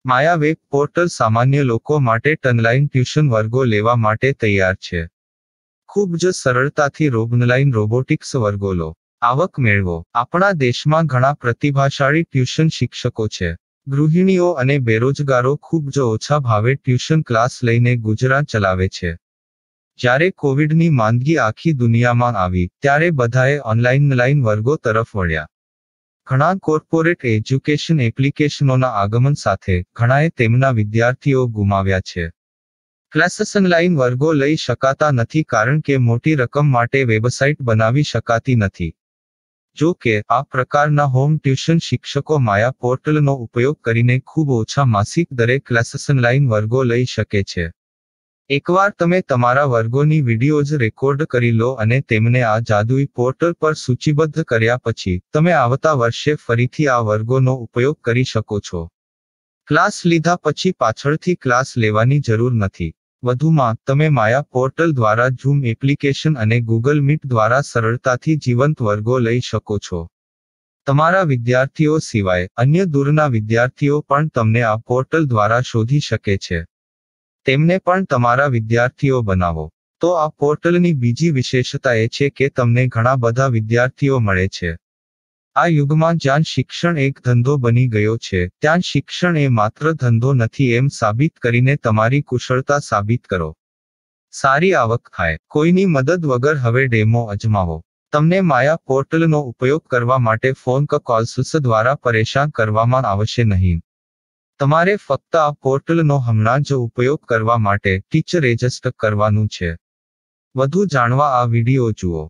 માયા web portal સામાન્ય લોકો માટે ઓનલાઈન ટ્યુશન વર્ગો લેવા માટે તૈયાર છે. ખૂબ જ સરળતાથી ઓનલાઈન રોબોટિક્સ વર્ગો લો, આવક મેળવો. આપણા દેશમાં ઘણા પ્રતિભાશાળી ટ્યુશન શિક્ષકો છે. ગૃહિણીઓ અને બેરોજગારો ખૂબ જ ઓછા ભાવે ટ્યુશન ક્લાસ લઈને ગુજરાન ચલાવે છે. જ્યારે કોવિડની માંદગી આખી દુનિયામાં આવી ત્યારે બધાએ ઓનલાઈન વર્ગો તરફ વળ્યા. ઘણા કોર્પોરેટ એજ્યુકેશન એપ્લિકેશનોના આગમન સાથે ઘણાએ તેમના વિદ્યાર્થીઓ ગુમાવ્યા છે. ક્લાસીસ ઓનલાઈન વર્ગો લઈ શકાતા નથી કારણ કે મોટી રકમ માટે વેબસાઇટ બનાવી શકાતી નથી. જો કે આ પ્રકારના હોમ ટ્યુશન શિક્ષકો માયા પોર્ટલનો ઉપયોગ કરીને ખૂબ ઓછા માસિક દરે ક્લાસીસ ઓનલાઈન વર્ગો લઈ શકે છે. એકવાર તમે તમારા વર્ગોની વિડીયોઝ રેકોર્ડ કરી લો અને તેમને આ જાદુઈ પોર્ટલ પર સૂચિબદ્ધ કર્યા પછી તમે આવતા વર્ષે ફરીથી આ વર્ગોનો ઉપયોગ કરી શકો છો. ક્લાસ લીધા પછી પાછળથી ક્લાસ લેવાની જરૂર નથી. વધુમાં તમે માયા પોર્ટલ દ્વારા ઝૂમ એપ્લિકેશન અને ગૂગલ મીટ દ્વારા સરળતાથી જીવંત વર્ગો લઈ શકો છો. તમારા વિદ્યાર્થીઓ સિવાય અન્ય દૂરના વિદ્યાર્થીઓ પણ તમને આ પોર્ટલ દ્વારા શોધી શકે છે. તેમને પણ તમારા વિદ્યાર્થીઓ બનાવો. તો આ પોર્ટલની બીજી વિશેષતા એ છે કે તમને ઘણા બધા વિદ્યાર્થીઓ મળે છે. આ યુગમાં જ્યાં શિક્ષણ એક ધંધો બની ગયો છે ત્યાં શિક્ષણ એ માત્ર ધંધો નથી એમ સાબિત કરીને તમારી કુશળતા સાબિત કરો. સારી આવક થાય. કોઈની મદદ વગર હવે ડેમો અજમાવો. તમને માયા પોર્ટલનો ઉપયોગ કરવા માટે ફોન કોલ્સ દ્વારા પરેશાન કરવામાં આવશે નહીં. તમારે ફક્ત આ પોર્ટલનો હમણાં જ ઉપયોગ કરવા માટે ટીચર રજિસ્ટર કરવાનું છે. વધુ જાણવા આ વિડિયો જુઓ.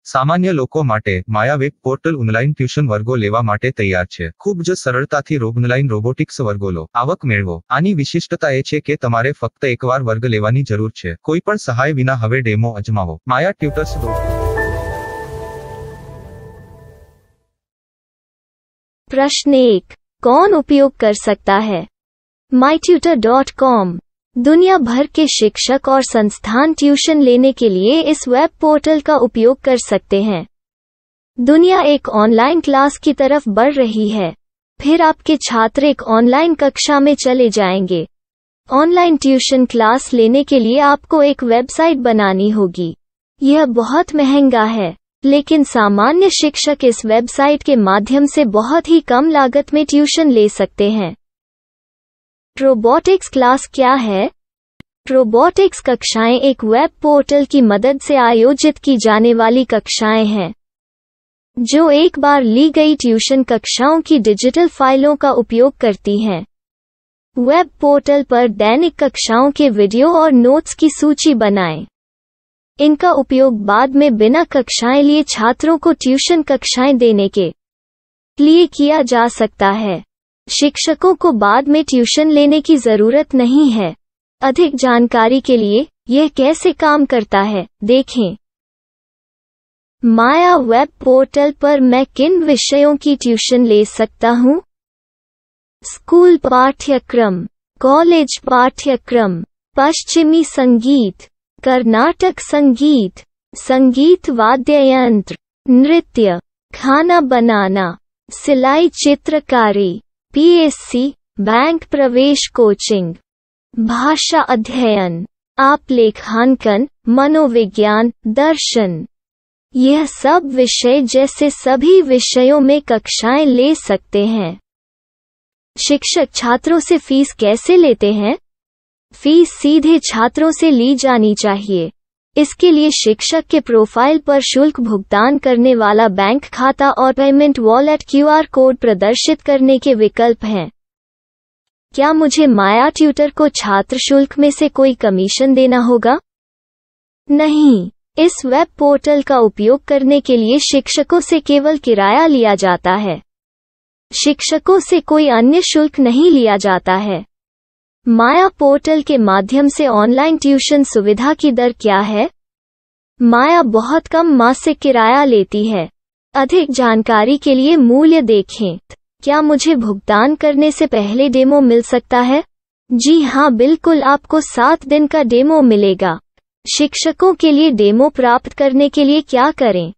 સામાન્ય લોકો માટે માયા વેબ પોર્ટલ ઓનલાઈન ટ્યુશન વર્ગો લેવા માટે તૈયાર છે. ખૂબ જ સરળતાથી ઓનલાઈન રોબોટિક્સ વર્ગો લો, આવક મેળવો. આની વિશિષ્ટતા એ છે કે તમારે ફક્ત એકવાર વર્ગ લેવાની જરૂર છે. કોઈ પણ સહાય વિના હવે ડેમો અજમાવો. માયા ટ્યુટર્સ. प्रश्न 1. कौन उपयोग कर सकता है? mytutor.com दुनिया भर के शिक्षक और संस्थान ट्यूशन लेने के लिए इस वेब पोर्टल का उपयोग कर सकते हैं. दुनिया एक ऑनलाइन क्लास की तरफ बढ़ रही है. फिर आपके छात्र एक ऑनलाइन कक्षा में चले जाएंगे. ऑनलाइन ट्यूशन क्लास लेने के लिए आपको एक वेबसाइट बनानी होगी. यह बहुत महंगा है, लेकिन सामान्य शिक्षक इस वेबसाइट के माध्यम से बहुत ही कम लागत में ट्यूशन ले सकते हैं. रोबोटिक्स क्लास क्या है? रोबोटिक्स कक्षाएं एक वेब पोर्टल की मदद से आयोजित की जाने वाली कक्षाएं हैं, जो एक बार ली गई ट्यूशन कक्षाओं की डिजिटल फाइलों का उपयोग करती हैं. वेब पोर्टल पर दैनिक कक्षाओं के वीडियो और नोट्स की सूची बनाएं. इनका उपयोग बाद में बिना कक्षाएं लिए छात्रों को ट्यूशन कक्षाएं देने के लिए किया जा सकता है. शिक्षकों को बाद में ट्यूशन लेने की जरूरत नहीं है. अधिक जानकारी के लिए यह कैसे काम करता है देखें. माया वेब पोर्टल पर मैं किन विषयों की ट्यूशन ले सकता हूँ? स्कूल पाठ्यक्रम, कॉलेज पाठ्यक्रम, पश्चिमी संगीत, कर्नाटक संगीत, संगीत वाद्य यंत्र, नृत्य, खाना बनाना, सिलाई चित्रकारी, पीएससी, बैंक प्रवेश कोचिंग, भाषा अध्ययन, आप लेखांकन, मनोविज्ञान, दर्शन. यह सब विषय जैसे सभी विषयों में कक्षाएं ले सकते हैं. शिक्षक छात्रों से फीस कैसे लेते हैं? फीस सीधे छात्रों से ली जानी चाहिए. इसके लिए शिक्षक के प्रोफाइल पर शुल्क भुगतान करने वाला बैंक खाता और पेमेंट वॉलेट क्यूआर कोड प्रदर्शित करने के विकल्प हैं. क्या मुझे माया ट्यूटर को छात्र शुल्क में से कोई कमीशन देना होगा? नहीं. इस वेब पोर्टल का उपयोग करने के लिए शिक्षकों से केवल किराया लिया जाता है. शिक्षकों से कोई अन्य शुल्क नहीं लिया जाता है. माया पोर्टल के माध्यम से ऑनलाइन ट्यूशन सुविधा की दर क्या है? माया बहुत कम मासिक किराया लेती है. अधिक जानकारी के लिए मूल्य देखें. क्या मुझे भुगतान करने से पहले डेमो मिल सकता है? जी हाँ, बिल्कुल. आपको 7 दिन का डेमो मिलेगा. शिक्षकों के लिए डेमो प्राप्त करने के लिए क्या करें?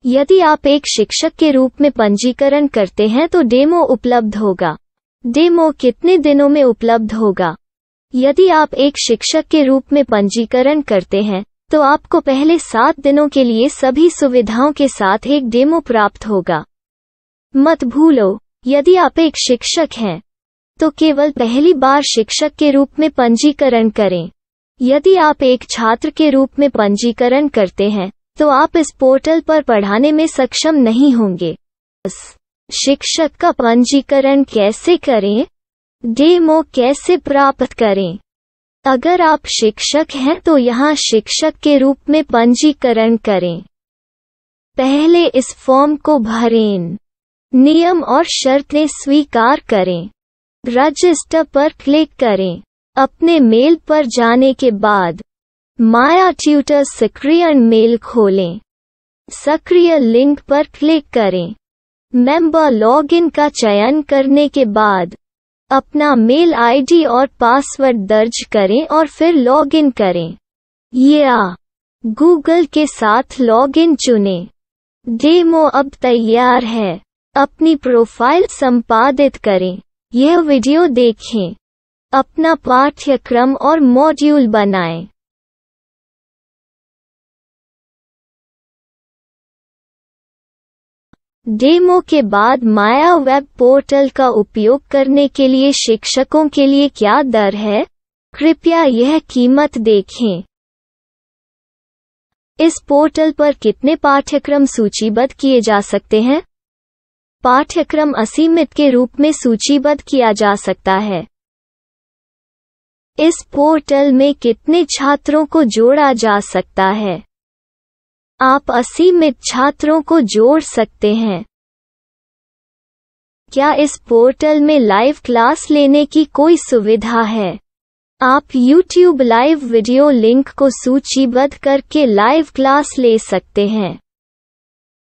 यदि आप एक शिक्षक के रूप में पंजीकरण करते हैं तो डेमो उपलब्ध होगा. डेमो कितने दिनों में उपलब्ध होगा? यदि आप एक शिक्षक के रूप में पंजीकरण करते हैं, तो आपको पहले 7 दिनों के लिए सभी सुविधाओं के साथ एक डेमो प्राप्त होगा। मत भूलो, यदि आप एक शिक्षक हैं, तो केवल पहली बार शिक्षक के रूप में पंजीकरण करें। यदि आप एक छात्र के रूप में पंजीकरण करते हैं, तो आप इस पोर्टल पर पढ़ाने में सक्षम नहीं होंगे। शिक्षक का पंजीकरण कैसे करें? डेमो कैसे प्राप्त करें? अगर आप शिक्षक हैं तो यहाँ शिक्षक के रूप में पंजीकरण करें। पहले इस फॉर्म को भरें। नियम और शर्तें स्वीकार करें। रजिस्टर पर क्लिक करें। अपने मेल पर जाने के बाद माया ट्यूटर सक्रिय मेल खोलें। सक्रिय लिंक पर क्लिक करें। मेंबर लॉगिन का चयन करने के बाद अपना मेल आईडी और पासवर्ड दर्ज करें और फिर लॉगिन करें या गूगल के साथ लॉगिन चुनें। डेमो अब तैयार है। अपनी प्रोफाइल संपादित करें। यह वीडियो देखें। अपना पाठ्यक्रम और मॉड्यूल बनाएं। डेमो के बाद माया वेब पोर्टल का उपयोग करने के लिए शिक्षकों के लिए क्या दर है? कृपया यह कीमत देखें। इस पोर्टल पर कितने पाठ्यक्रम सूचीबद्ध किए जा सकते हैं? पाठ्यक्रम असीमित के रूप में सूचीबद्ध किया जा सकता है। इस पोर्टल में कितने छात्रों को जोड़ा जा सकता है? आप असीमित छात्रों को जोड़ सकते हैं। क्या इस पोर्टल में लाइव क्लास लेने की कोई सुविधा है? आप YouTube लाइव वीडियो लिंक को सूचीबद्ध करके लाइव क्लास ले सकते हैं।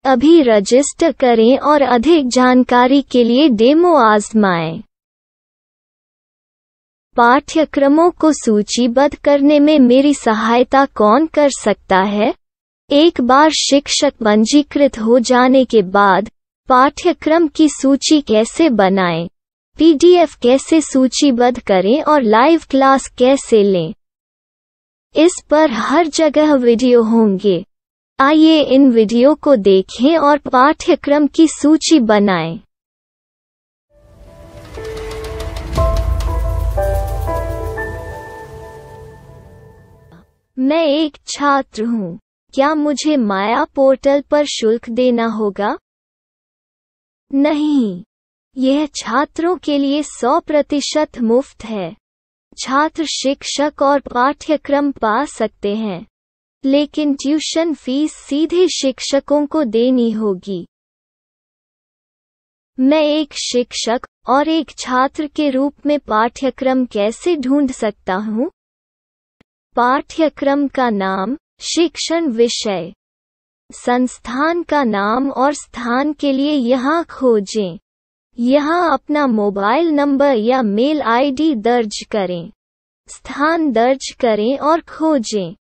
अभी रजिस्टर करें और अधिक जानकारी के लिए डेमो आज़माएं। पाठ्यक्रमों को सूचीबद्ध करने में मेरी सहायता कौन कर सकता है? एक बार शिक्षक पंजीकृत हो जाने के बाद पाठ्यक्रम की सूची कैसे बनाएं? PDF कैसे सूचीबद्ध करें और लाइव क्लास कैसे लें? इस पर हर जगह वीडियो होंगे। आइए इन वीडियो को देखें और पाठ्यक्रम की सूची बनाएं। मैं एक छात्र हूँ। क्या मुझे माया पोर्टल पर शुल्क देना होगा? नहीं, यह छात्रों के लिए 100% मुफ्त है। छात्र शिक्षक और पाठ्यक्रम पा सकते हैं, लेकिन ट्यूशन फीस सीधे शिक्षकों को देनी होगी। मैं एक शिक्षक और एक छात्र के रूप में पाठ्यक्रम कैसे ढूंढ सकता हूँ? पाठ्यक्रम का नाम, शिक्षण विषय, संस्थान का नाम और स्थान के लिए यहाँ खोजें। यहाँ अपना मोबाइल नंबर या मेल आईडी दर्ज करें। स्थान दर्ज करें और खोजें।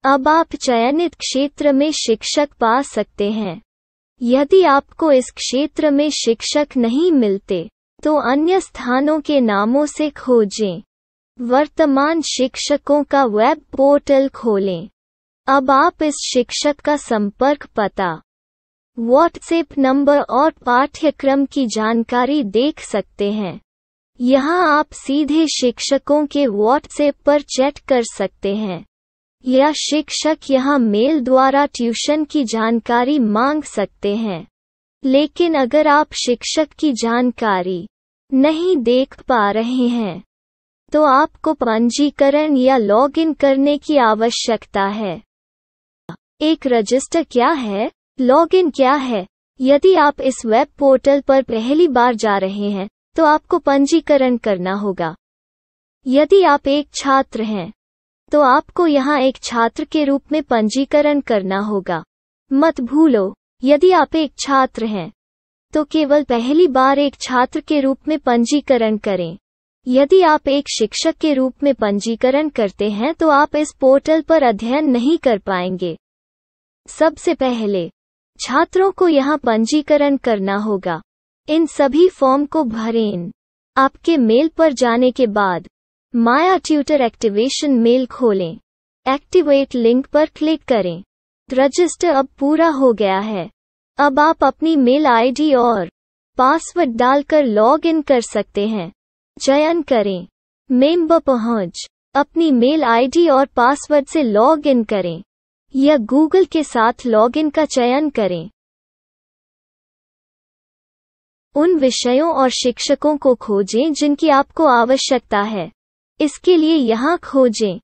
अब आप चयनित क्षेत्र में शिक्षक पा सकते हैं। यदि आपको इस क्षेत्र में शिक्षक नहीं मिलते, तो अन्य स्थानों के नामों से खोजें। वर्तमान शिक्षकों का वेब पोर्टल खोलें। अब आप इस शिक्षक का संपर्क पता, व्हाट्सएप नंबर और पाठ्यक्रम की जानकारी देख सकते हैं। यहाँ आप सीधे शिक्षकों के व्हाट्सएप पर चैट कर सकते हैं, या शिक्षक यहाँ मेल द्वारा ट्यूशन की जानकारी मांग सकते हैं। लेकिन अगर आप शिक्षक की जानकारी नहीं देख पा रहे हैं, तो आपको पंजीकरण या लॉगिन करने की आवश्यकता है। एक रजिस्टर क्या है? लॉगिन क्या है? यदि आप इस वेब पोर्टल पर पहली बार जा रहे हैं, तो आपको पंजीकरण करना होगा। यदि आप एक छात्र हैं, तो आपको यहाँ एक छात्र के रूप में पंजीकरण करना होगा। मत भूलो, यदि आप एक छात्र हैं, तो केवल पहली बार एक छात्र के रूप में पंजीकरण करें। यदि आप एक शिक्षक के रूप में पंजीकरण करते हैं, तो आप इस पोर्टल पर अध्ययन नहीं कर पाएंगे। सबसे पहले छात्रों को यहाँ पंजीकरण करना होगा। इन सभी फॉर्म को भरें। आपके मेल पर जाने के बाद माया ट्यूटर एक्टिवेशन मेल खोलें। एक्टिवेट लिंक पर क्लिक करें। रजिस्टर अब पूरा हो गया है। अब आप अपनी मेल आईडी और पासवर्ड डालकर लॉग इन कर सकते हैं। चयन करें मेंबर पहुंच। अपनी मेल आईडी और पासवर्ड से लॉग इन करें या गूगल के साथ लॉग इन का चयन करें। उन विषयों और शिक्षकों को खोजें जिनकी आपको आवश्यकता है। इसके लिए यहाँ खोजें।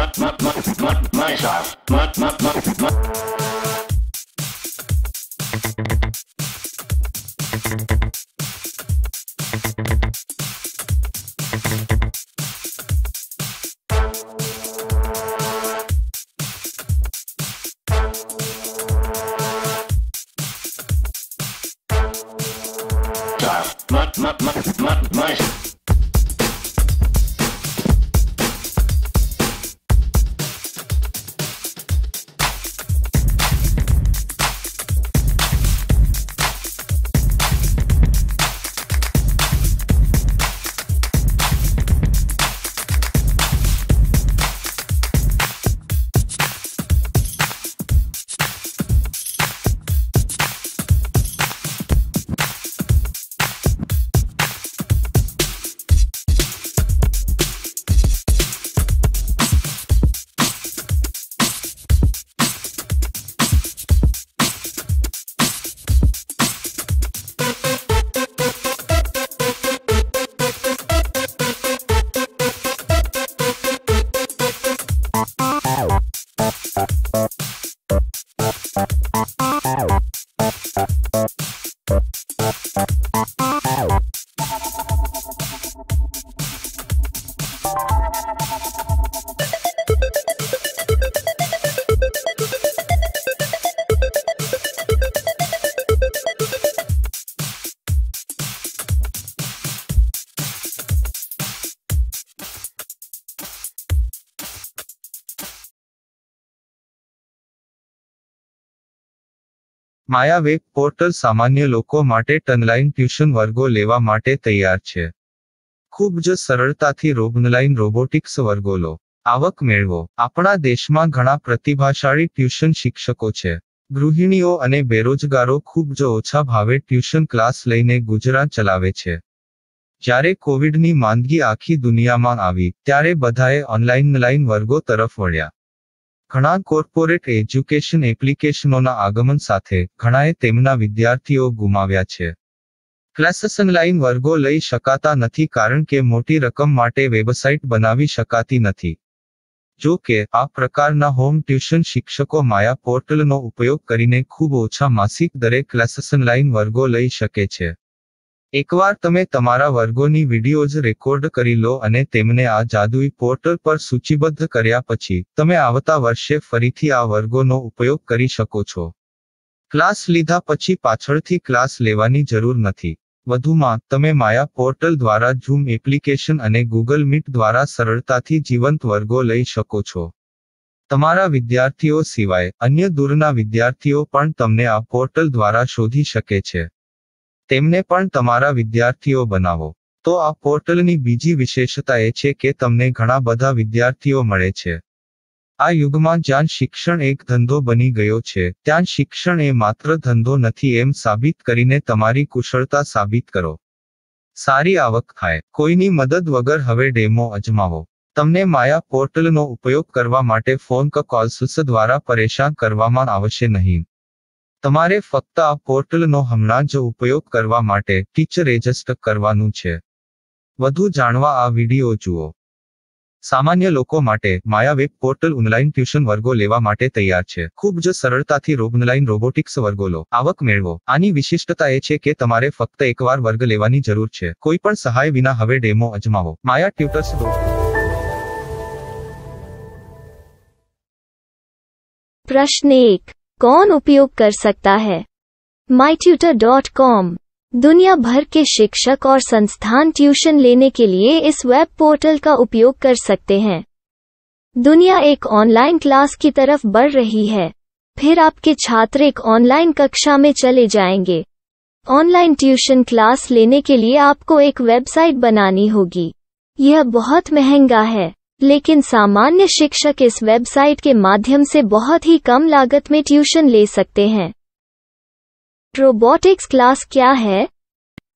My style. My Maya web portal સામાન્ય લોકો માટે ઓનલાઈન ટ્યુશન વર્ગો લેવા માટે તૈયાર છે. ખૂબ જ સરળતાથી ઓનલાઈન રોબોટિક્સ વર્ગો લો. આવક મેળવો. આપણા દેશમાં ઘણા પ્રતિભાશાળી ટ્યુશન શિક્ષકો છે. ગૃહિણીઓ અને બેરોજગારો ખૂબ જ ઓછા ભાવે ટ્યુશન ક્લાસ લઈને ગુજરાન ચલાવે છે. જ્યારે કોવિડની માંદગી આખી દુનિયામાં આવી ત્યારે બધાએ ઓનલાઈન વર્ગો તરફ વળ્યા. ઘણા કોર્પોરેટ એજ્યુકેશન એપ્લિકેશનોના આગમન સાથે ઘણાએ તેમના વિદ્યાર્થીઓ ગુમાવ્યા છે. ક્લાસીસ ઓનલાઈન વર્ગો લઈ શકાતા નથી કારણ કે મોટી રકમ માટે વેબસાઇટ બનાવી શકાતી નથી. જો કે આ પ્રકારના હોમ ટ્યુશન શિક્ષકો માયા પોર્ટલનો ઉપયોગ કરીને ખૂબ ઓછા માસિક દરે ક્લાસીસ ઓનલાઈન વર્ગો લઈ શકે છે. એકવાર તમે તમારા વર્ગોની વિડીયોઝ રેકોર્ડ કરી લો અને તેમને આ જાદુઈ પોર્ટલ પર સૂચિબદ્ધ કર્યા પછી તમે આવતા વર્ષે ફરીથી આ વર્ગોનો ઉપયોગ કરી શકો છો. ક્લાસ લીધા પછી પાછળથી ક્લાસ લેવાની જરૂર નથી. વધુમાં તમે માયા પોર્ટલ દ્વારા ઝૂમ એપ્લિકેશન અને ગૂગલ મીટ દ્વારા સરળતાથી જીવંત વર્ગો લઈ શકો છો. તમારા વિદ્યાર્થીઓ સિવાય અન્ય દૂરના વિદ્યાર્થીઓ પણ તમને આ પોર્ટલ દ્વારા શોધી શકે છે. તેમને પણ તમારા વિદ્યાર્થીઓ બનાવો. તો આ પોર્ટલની બીજી વિશેષતા એ છે કે તમને ઘણા બધા વિદ્યાર્થીઓ મળે છે. આ યુગમાં જ્યાં શિક્ષણ એક ધંધો બની ગયો છે ત્યાં શિક્ષણ એ માત્ર ધંધો નથી એમ સાબિત કરીને તમારી કુશળતા સાબિત કરો. સારી આવક થાય. કોઈની મદદ વગર હવે ડેમો અજમાવો. તમને માયા પોર્ટલનો ઉપયોગ કરવા માટે ફોન કોલ્સ દ્વારા પરેશાન કરવામાં આવશે નહીં. તમારે ફક્ત આ પોર્ટલનો હમણાં જ ઉપયોગ કરવા માટે ટીચર રજિસ્ટર કરવાનું છે. વધુ જાણવા આ વિડિયો જુઓ. સામાન્ય લોકો માટે માયા વેબ પોર્ટલ ઓનલાઈન ટ્યુશન વર્ગો લેવા માટે તૈયાર છે. ખૂબ જ સરળતાથી ઓનલાઈન રોબોટિક્સ વર્ગો લો. આવક મેળવો. આની વિશિષ્ટતા એ છે કે તમારે ફક્ત એકવાર વર્ગ લેવાની જરૂર છે. કોઈ પણ સહાય વિના હવે ડેમો અજમાવો. માયા ટ્યુટર્સ. प्रश्न 1. कौन उपयोग कर सकता है? mytutor.com दुनिया भर के शिक्षक और संस्थान ट्यूशन लेने के लिए इस वेब पोर्टल का उपयोग कर सकते हैं. दुनिया एक ऑनलाइन क्लास की तरफ बढ़ रही है. फिर आपके छात्र एक ऑनलाइन कक्षा में चले जाएंगे. ऑनलाइन ट्यूशन क्लास लेने के लिए आपको एक वेबसाइट बनानी होगी. यह बहुत महंगा है, लेकिन सामान्य शिक्षक इस वेबसाइट के माध्यम से बहुत ही कम लागत में ट्यूशन ले सकते हैं. रोबोटिक्स क्लास क्या है?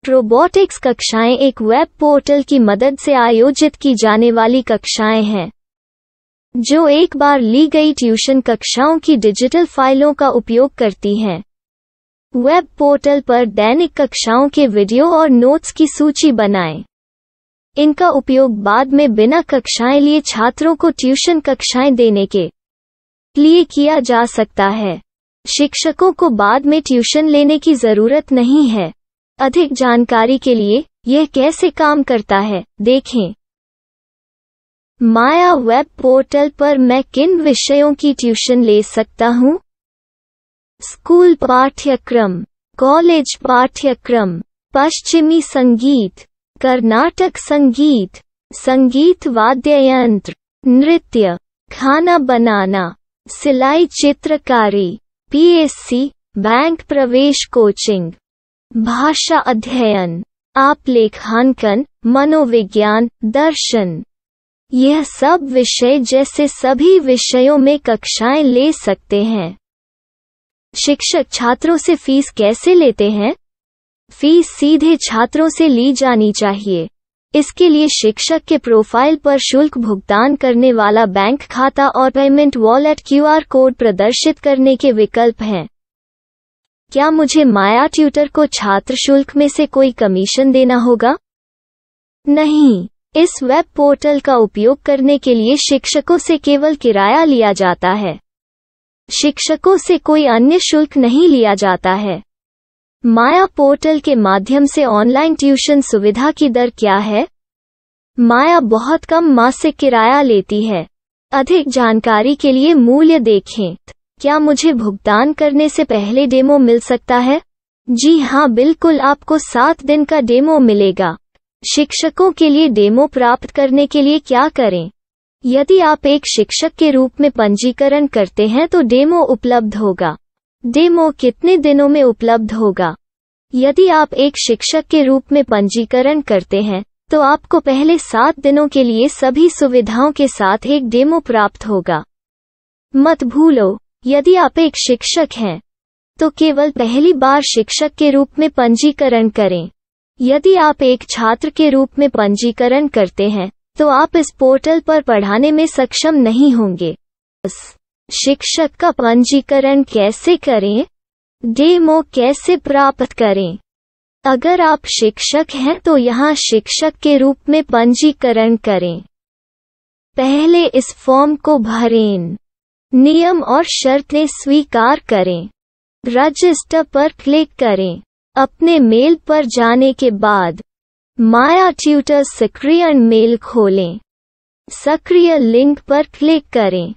रोबोटिक्स कक्षाएं एक वेब पोर्टल की मदद से आयोजित की जाने वाली कक्षाएं हैं, जो एक बार ली गई ट्यूशन कक्षाओं की डिजिटल फाइलों का उपयोग करती हैं. वेब पोर्टल पर दैनिक कक्षाओं के वीडियो और नोट्स की सूची बनाएं. इनका उपयोग बाद में बिना कक्षाएं लिए छात्रों को ट्यूशन कक्षाएं देने के लिए किया जा सकता है। शिक्षकों को बाद में ट्यूशन लेने की जरूरत नहीं है। अधिक जानकारी के लिए यह कैसे काम करता है, देखें। माया वेब पोर्टल पर मैं किन विषयों की ट्यूशन ले सकता हूँ? स्कूल पाठ्यक्रम, कॉलेज पाठ्यक्रम, पश्चिमी संगीत, कर्नाटक संगीत, संगीत वाद्य यंत्र, नृत्य, खाना बनाना, सिलाई चित्रकारी, पीएससी, बैंक प्रवेश कोचिंग, भाषा अध्ययन, आप लेखांकन, मनोविज्ञान, दर्शन। यह सब विषय जैसे सभी विषयों में कक्षाएं ले सकते हैं। शिक्षक छात्रों से फीस कैसे लेते हैं? फीस सीधे छात्रों से ली जानी चाहिए। इसके लिए शिक्षक के प्रोफाइल पर शुल्क भुगतान करने वाला बैंक खाता और पेमेंट वॉलेट क्यूआर कोड प्रदर्शित करने के विकल्प हैं। क्या मुझे माया ट्यूटर को छात्र शुल्क में से कोई कमीशन देना होगा? नहीं, इस वेब पोर्टल का उपयोग करने के लिए शिक्षकों से केवल किराया लिया जाता है। शिक्षकों से कोई अन्य शुल्क नहीं लिया जाता है। माया पोर्टल के माध्यम से ऑनलाइन ट्यूशन सुविधा की दर क्या है? माया बहुत कम मासिक किराया लेती है। अधिक जानकारी के लिए मूल्य देखें। क्या मुझे भुगतान करने से पहले डेमो मिल सकता है? जी हाँ, बिल्कुल, आपको 7 दिन का डेमो मिलेगा। शिक्षकों के लिए डेमो प्राप्त करने के लिए क्या करें? यदि आप एक शिक्षक के रूप में पंजीकरण करते हैं तो डेमो उपलब्ध होगा। डेमो कितने दिनों में उपलब्ध होगा? यदि आप एक शिक्षक के रूप में पंजीकरण करते हैं तो आपको पहले 7 दिनों के लिए सभी सुविधाओं के साथ एक डेमो प्राप्त होगा। मत भूलो, यदि आप एक शिक्षक हैं तो केवल पहली बार शिक्षक के रूप में पंजीकरण करें। यदि आप एक छात्र के रूप में पंजीकरण करते हैं तो आप इस पोर्टल पर पढ़ाने में सक्षम नहीं होंगे। शिक्षक का पंजीकरण कैसे करें? डेमो कैसे प्राप्त करें? अगर आप शिक्षक हैं तो यहाँ शिक्षक के रूप में पंजीकरण करें। पहले इस फॉर्म को भरें। नियम और शर्तें स्वीकार करें। रजिस्टर पर क्लिक करें। अपने मेल पर जाने के बाद माया ट्यूटर सक्रिय मेल खोलें। सक्रिय लिंक पर क्लिक करें।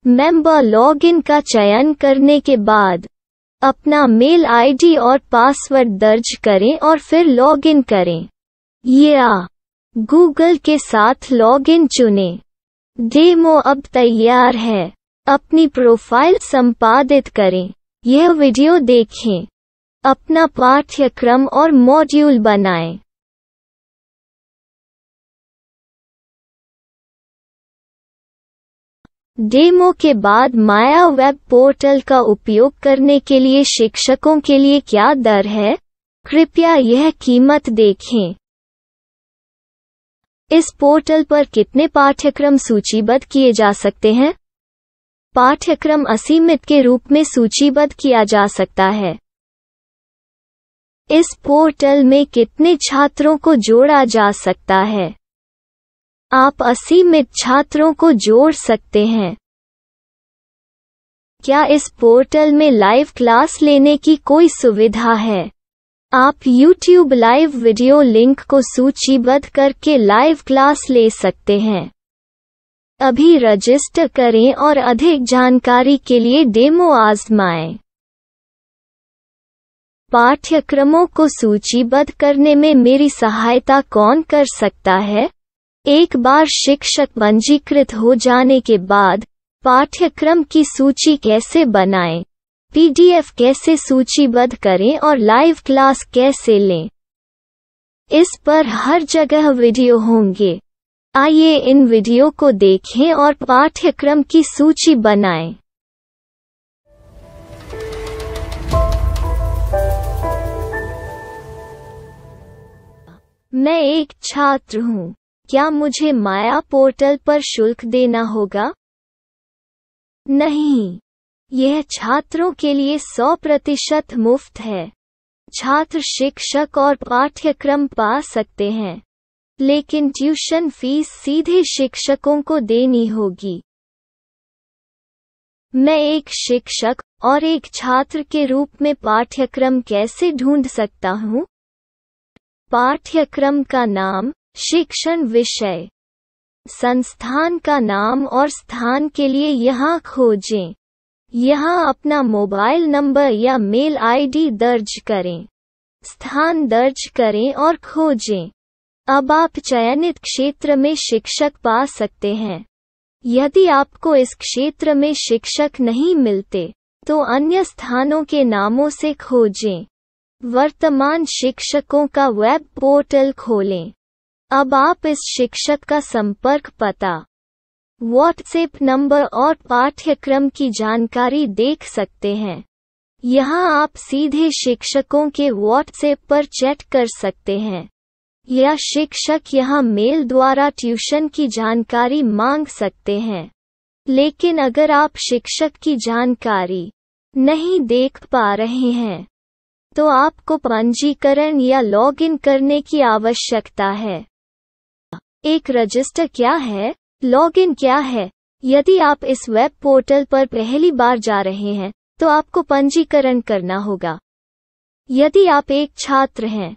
मेंबर लॉगिन का चयन करने के बाद अपना मेल आईडी और पासवर्ड दर्ज करें और फिर लॉगिन करें या गूगल के साथ लॉगिन चुनें। डेमो अब तैयार है। अपनी प्रोफाइल संपादित करें। यह वीडियो देखें। अपना पाठ्यक्रम और मॉड्यूल बनाएं। डेमो के बाद माया वेब पोर्टल का उपयोग करने के लिए शिक्षकों के लिए क्या दर है? कृपया यह कीमत देखें। इस पोर्टल पर कितने पाठ्यक्रम सूचीबद्ध किए जा सकते हैं? पाठ्यक्रम असीमित के रूप में सूचीबद्ध किया जा सकता है। इस पोर्टल में कितने छात्रों को जोड़ा जा सकता है? आप असीमित छात्रों को जोड़ सकते हैं। क्या इस पोर्टल में लाइव क्लास लेने की कोई सुविधा है? आप YouTube लाइव वीडियो लिंक को सूचीबद्ध करके लाइव क्लास ले सकते हैं। अभी रजिस्टर करें और अधिक जानकारी के लिए डेमो आजमाएं। पाठ्यक्रमों को सूचीबद्ध करने में मेरी सहायता कौन कर सकता है? एक बार शिक्षक पंजीकृत हो जाने के बाद पाठ्यक्रम की सूची कैसे बनाएं, PDF कैसे सूचीबद्ध करें और लाइव क्लास कैसे लें, इस पर हर जगह वीडियो होंगे। आइए इन वीडियो को देखें और पाठ्यक्रम की सूची बनाएं। मैं एक छात्र हूँ। क्या मुझे माया पोर्टल पर शुल्क देना होगा? नहीं, यह छात्रों के लिए 100% मुफ्त है। छात्र शिक्षक और पाठ्यक्रम पा सकते हैं। लेकिन ट्यूशन फीस सीधे शिक्षकों को देनी होगी। मैं एक शिक्षक और एक छात्र के रूप में पाठ्यक्रम कैसे ढूंढ सकता हूँ? पाठ्यक्रम का नाम, शिक्षण विषय, संस्थान का नाम और स्थान के लिए यहाँ खोजें। यहाँ अपना मोबाइल नंबर या मेल आईडी दर्ज करें। स्थान दर्ज करें और खोजें। अब आप चयनित क्षेत्र में शिक्षक पा सकते हैं। यदि आपको इस क्षेत्र में शिक्षक नहीं मिलते, तो अन्य स्थानों के नामों से खोजें। वर्तमान शिक्षकों का वेब पोर्टल खोलें। अब आप इस शिक्षक का संपर्क पता, व्हाट्सएप नंबर और पाठ्यक्रम की जानकारी देख सकते हैं। यहाँ आप सीधे शिक्षकों के व्हाट्सएप पर चैट कर सकते हैं, या शिक्षक यहाँ मेल द्वारा ट्यूशन की जानकारी मांग सकते हैं। लेकिन अगर आप शिक्षक की जानकारी नहीं देख पा रहे हैं, तो आपको पंजीकरण या लॉगिन करने की आवश्यकता है। एक रजिस्टर क्या है? लॉगिन क्या है? यदि आप इस वेब पोर्टल पर पहली बार जा रहे हैं, तो आपको पंजीकरण करना होगा। यदि आप एक छात्र हैं,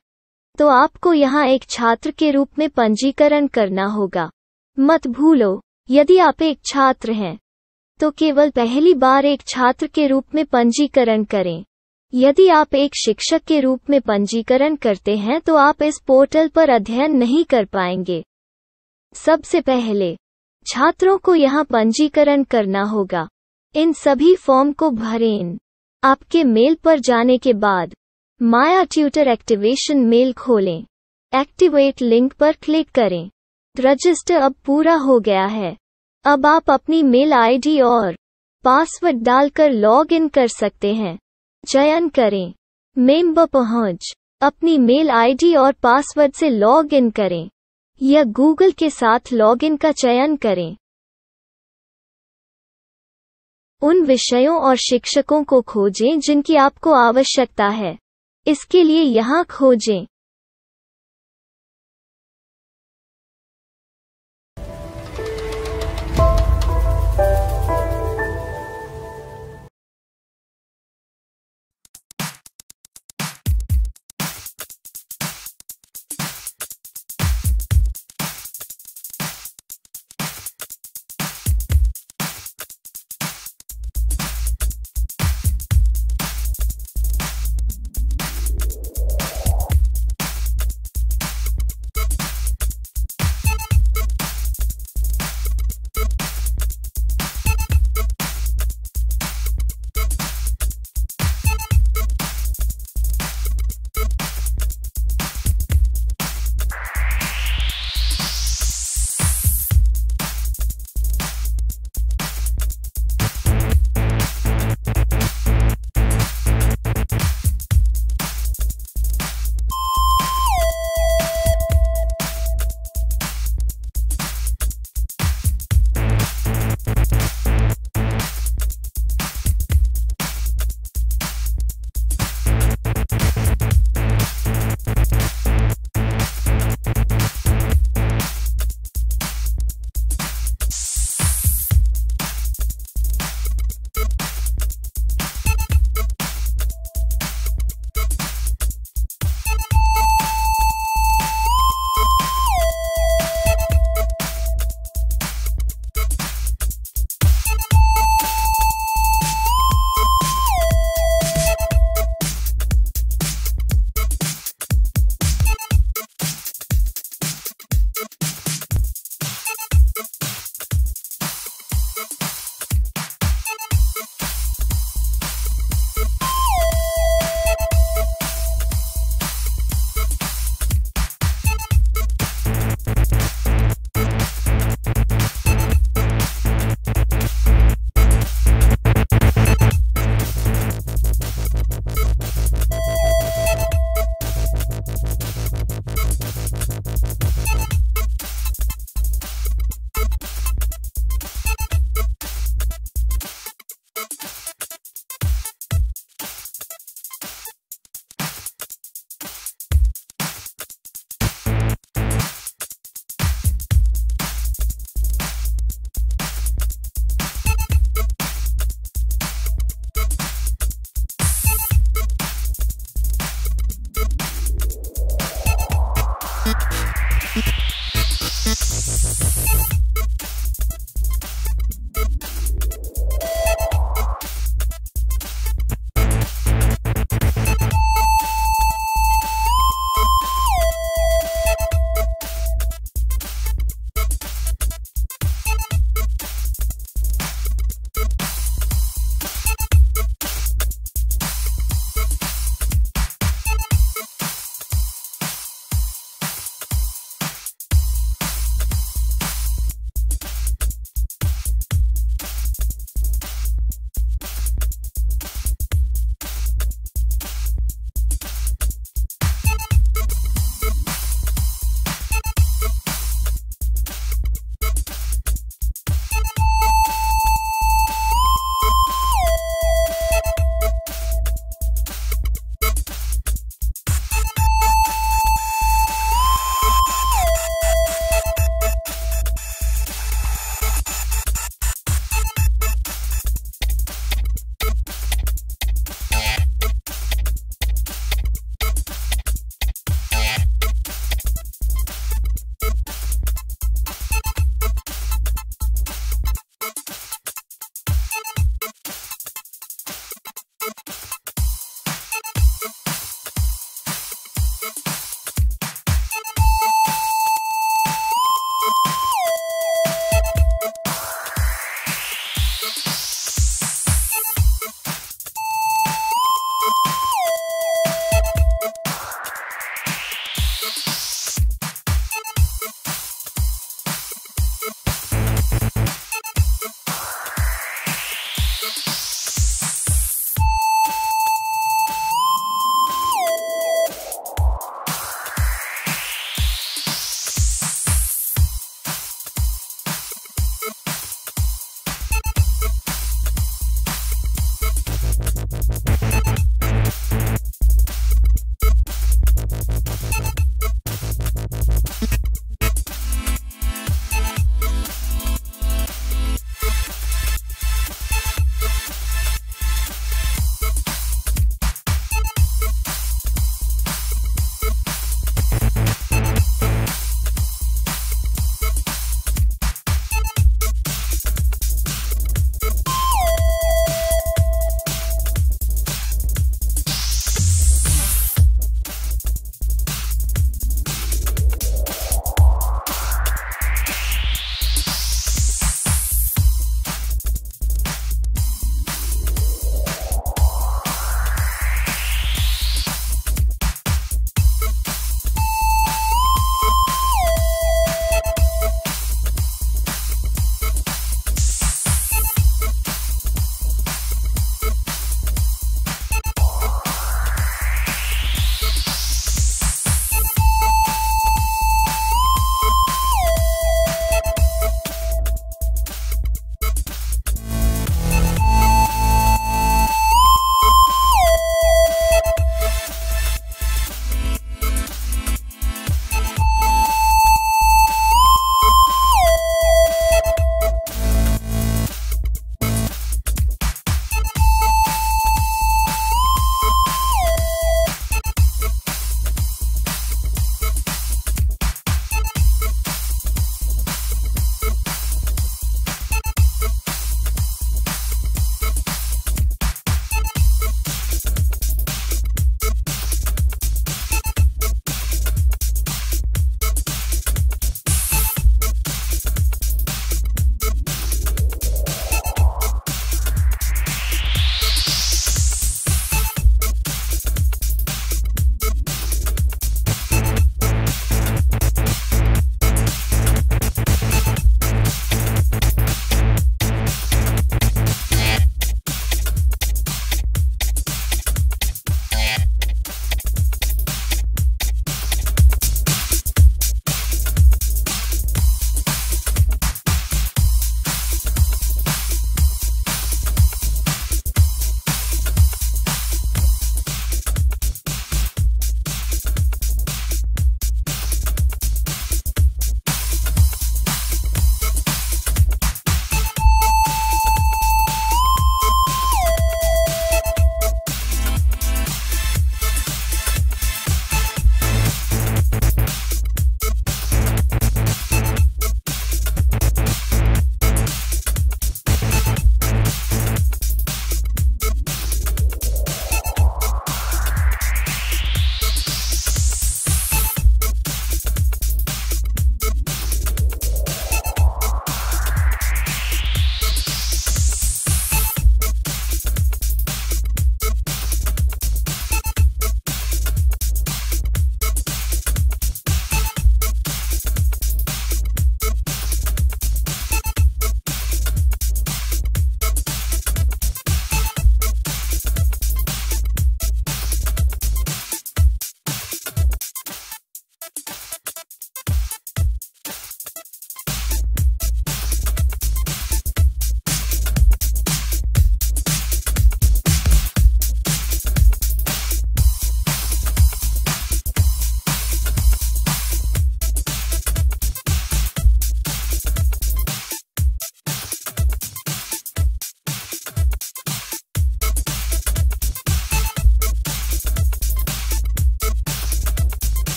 तो आपको यहाँ एक छात्र के रूप में पंजीकरण करना होगा। मत भूलो, यदि आप एक छात्र हैं, तो केवल पहली बार एक छात्र के रूप में पंजीकरण करें। यदि आप एक शिक्षक के रूप में पंजीकरण करते हैं, तो आप इस पोर्टल पर अध्ययन नहीं कर पाएंगे। सबसे पहले छात्रों को यहाँ पंजीकरण करना होगा। इन सभी फॉर्म को भरें। आपके मेल पर जाने के बाद माया ट्यूटर एक्टिवेशन मेल खोलें। एक्टिवेट लिंक पर क्लिक करें। रजिस्टर अब पूरा हो गया है। अब आप अपनी मेल आईडी और पासवर्ड डालकर लॉग इन कर सकते हैं। चयन करें मेंबर पहुंच। अपनी मेल आईडी और पासवर्ड से लॉग इन करें, या गूगल के साथ लॉगिन का चयन करें। उन विषयों और शिक्षकों को खोजें जिनकी आपको आवश्यकता है। इसके लिए यहाँ खोजें।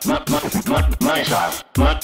my style. My